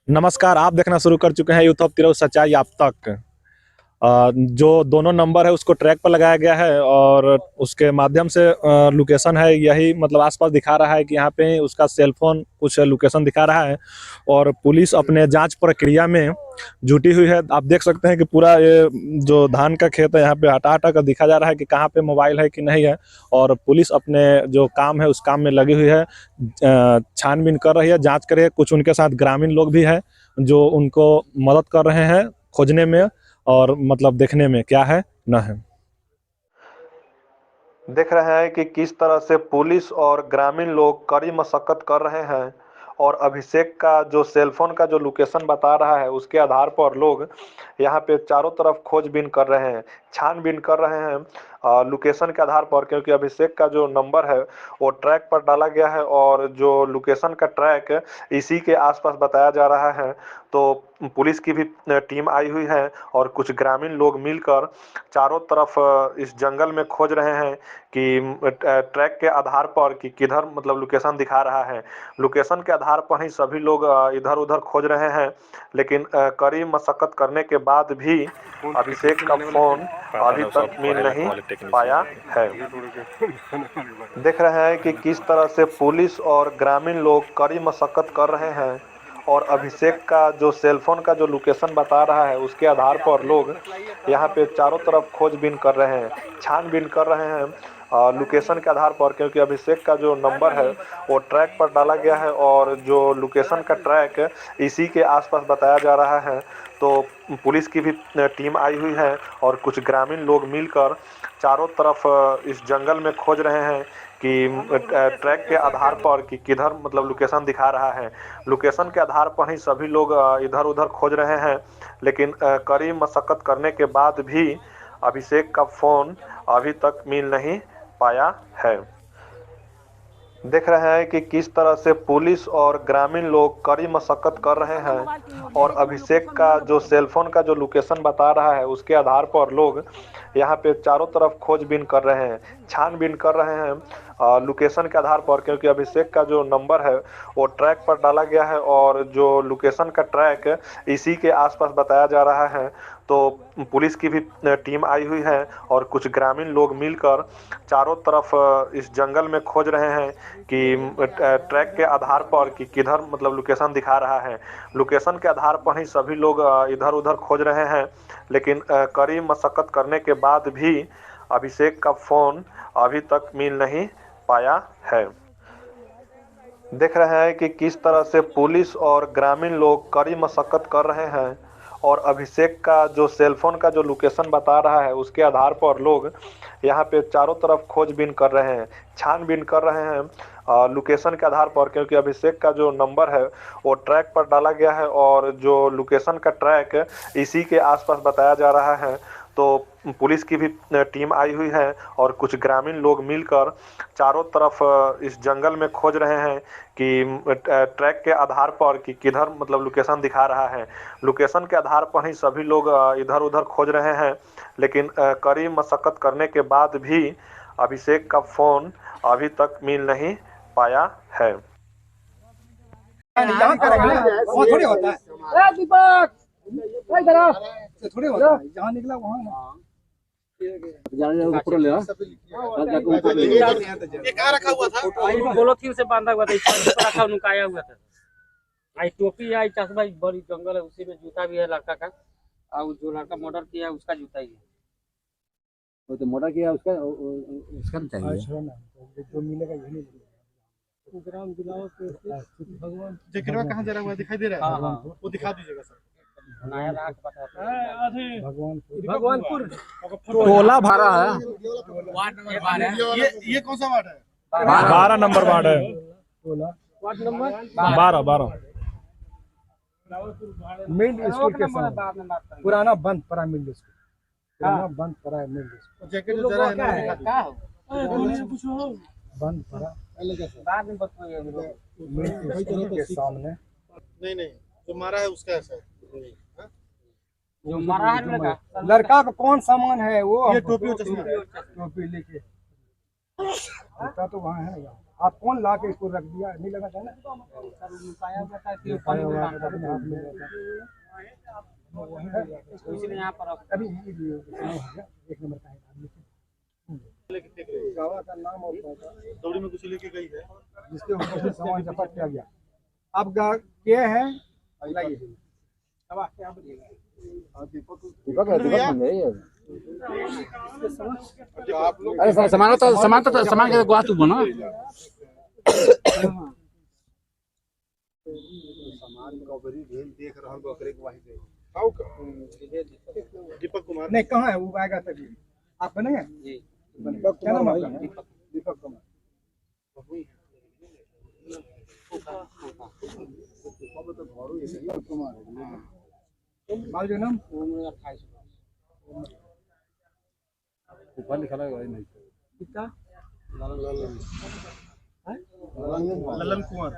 नमस्कार। आप देखना शुरू कर चुके हैं यूथ ऑफ तिरहुत सच्चाई आप तक। जो दोनों नंबर है उसको ट्रैक पर लगाया गया है और उसके माध्यम से लोकेशन है यही मतलब आसपास दिखा रहा है कि यहाँ पे उसका सेलफोन कुछ लोकेशन दिखा रहा है और पुलिस अपने जांच प्रक्रिया में जुटी हुई है। आप देख सकते हैं कि पूरा ये जो धान का खेत है यहाँ पे हटा हटा कर दिखा जा रहा है कि कहाँ पे मोबाइल है कि नहीं है और पुलिस अपने जो काम है उस काम में लगी हुई है। छानबीन कर रही है, जांच कर रही है। कुछ उनके साथ ग्रामीण लोग भी हैं जो उनको मदद कर रहे हैं खोजने में और मतलब देखने में क्या है न है। देख रहे हैं कि किस तरह से पुलिस और ग्रामीण लोग कड़ी मशक्कत कर रहे हैं और अभिषेक का जो सेलफोन का जो लोकेशन बता रहा है उसके आधार पर लोग यहाँ पे चारों तरफ खोजबीन कर रहे हैं, छानबीन कर रहे हैं लोकेशन के आधार पर, क्योंकि अभिषेक का जो नंबर है वो ट्रैक पर डाला गया है और जो लोकेशन का ट्रैक इसी के आसपास बताया जा रहा है। तो पुलिस की भी टीम आई हुई है और कुछ ग्रामीण लोग मिलकर चारों तरफ इस जंगल में खोज रहे हैं कि ट्रैक के आधार पर कि किधर मतलब लोकेशन दिखा रहा है। लोकेशन के आधार पर ही सभी लोग इधर उधर खोज रहे हैं, लेकिन कड़ी मशक्कत करने के बाद भी अभिषेक का फोन अभी तक मिल नहीं पाया है। देख रहे हैं कि किस तरह से पुलिस और ग्रामीण लोग कड़ी मशक्कत कर रहे हैं और अभिषेक का जो सेलफोन का जो लोकेशन बता रहा है उसके आधार पर लोग यहाँ पे चारों तरफ खोजबीन कर रहे हैं, छानबीन कर रहे हैं लोकेशन के आधार पर, क्योंकि अभिषेक का जो नंबर है वो ट्रैक पर डाला गया है और जो लोकेशन का ट्रैक इसी के आसपास बताया जा रहा है। तो पुलिस की भी टीम आई हुई है और कुछ ग्रामीण लोग मिलकर चारों तरफ इस जंगल में खोज रहे हैं कि ट्रैक के आधार पर कि किधर मतलब लोकेशन दिखा रहा है। लोकेशन के आधार पर ही सभी लोग इधर उधर खोज रहे हैं, लेकिन कड़ी मशक्कत करने के बाद भी अभिषेक का फोन अभी तक मिल नहीं पाया है। देख रहे हैं कि किस तरह से पुलिस और ग्रामीण लोग कड़ी मशक्कत कर रहे हैं और अभिषेक का जो सेलफोन का जो लोकेशन बता रहा है उसके आधार पर लोग यहाँ पे चारों तरफ खोजबीन कर रहे हैं, छानबीन कर रहे हैं लोकेशन के आधार पर, क्योंकि अभिषेक का जो नंबर है वो ट्रैक पर डाला गया है और जो लोकेशन का ट्रैक इसी के आसपास बताया जा रहा है। तो पुलिस की भी टीम आई हुई है और कुछ ग्रामीण लोग मिलकर चारों तरफ इस जंगल में खोज रहे हैं कि ट्रैक के आधार पर कि किधर मतलब लोकेशन दिखा रहा है। लोकेशन के आधार पर ही सभी लोग इधर उधर खोज रहे हैं, लेकिन कड़ी मशक्कत करने के बाद भी अभिषेक का फोन अभी तक मिल नहीं पाया है। देख रहे हैं कि किस तरह से पुलिस और ग्रामीण लोग कड़ी मशक्कत कर रहे हैं और अभिषेक का जो सेलफोन का जो लोकेशन बता रहा है उसके आधार पर लोग यहाँ पे चारों तरफ खोजबीन कर रहे हैं, छानबीन कर रहे हैं लोकेशन के आधार पर, क्योंकि अभिषेक का जो नंबर है वो ट्रैक पर डाला गया है और जो लोकेशन का ट्रैक इसी के आसपास बताया जा रहा है। तो पुलिस की भी टीम आई हुई है और कुछ ग्रामीण लोग मिलकर चारों तरफ इस जंगल में खोज रहे हैं कि ट्रैक के आधार पर कि किधर मतलब लोकेशन दिखा रहा है। लोकेशन के आधार पर ही सभी लोग इधर उधर खोज रहे हैं, लेकिन कड़ी मशक्कत करने के बाद भी अभिषेक का फोन अभी तक मिल नहीं पाया है। यहाँ करेंगे वो थोड़ी होता है दीपक थोड़ी होता है जहाँ निकला वहाँ ये कहाँ रखा हुआ था? पॉलीथीन से बांधा हुआ था, रखा नुकाया हुआ था। आई टोपी है, चश्मा, बड़ी जंगल है, उसी में जूता भी है लड़का का, और जो लड़का मर्डर किया उसका जूता ही है। वो तो मर्डर किया उसका चाहिए जो मिलेगा यही भगवान जगह कहाँ जरा हुआ दिखाई दे रहा है? वो दिखा दीजिएगा सर। भगवानपुर टोला भारा है, वार्ड नंबर 12। ये कौन सा वार्ड है? 12 नंबर वार्ड है। वार्ड नंबर 12 मिडिल स्कूल के सामने पुराना बंद पड़ा मिडिल स्कूल, पुराना बंद पड़ा है मिडिल स्कूल, जैकेट जो जरा है बंद पड़ा बाद में बताइए। मिडिल स्कूल के सामने। नहीं जो मारा है उसका ऐसा जो मारा है लड़का का कौन सामान है वो? ये टोपी और चश्मा टोपी लेके तो वहाँ है। आप कौन ला के इसको रख दिया, नहीं लगा था ना? सर नुकाया हुआ था कि पानी में डालता था। हाथ में रहता है। वहीं पे गया। तो इसलिए यहाँ पर अभी ये हो गया, एक नंबर का है आदमी। गावा का नाम और पता दौड़ी में कुछ लेके गई है। जिसके ऊपर से सामान जब्त किया गया। अब क्या है लाइए, अब क्या बोलिएगा? दीपक बन गई है। आप लोग अरे सामान के गुआ तू बना। सामान कवरी भेल देख रहल बकरे के वही गई आओ का दीपक कुमार नहीं, कहाँ है वो? आएगा तभी। आप बनेंगे? जी क्या नाम आपका? दीपक कुमार। बाल जो नाम उम्र 28 ऊपर लिखा है नहीं। कितना? ललन कुमार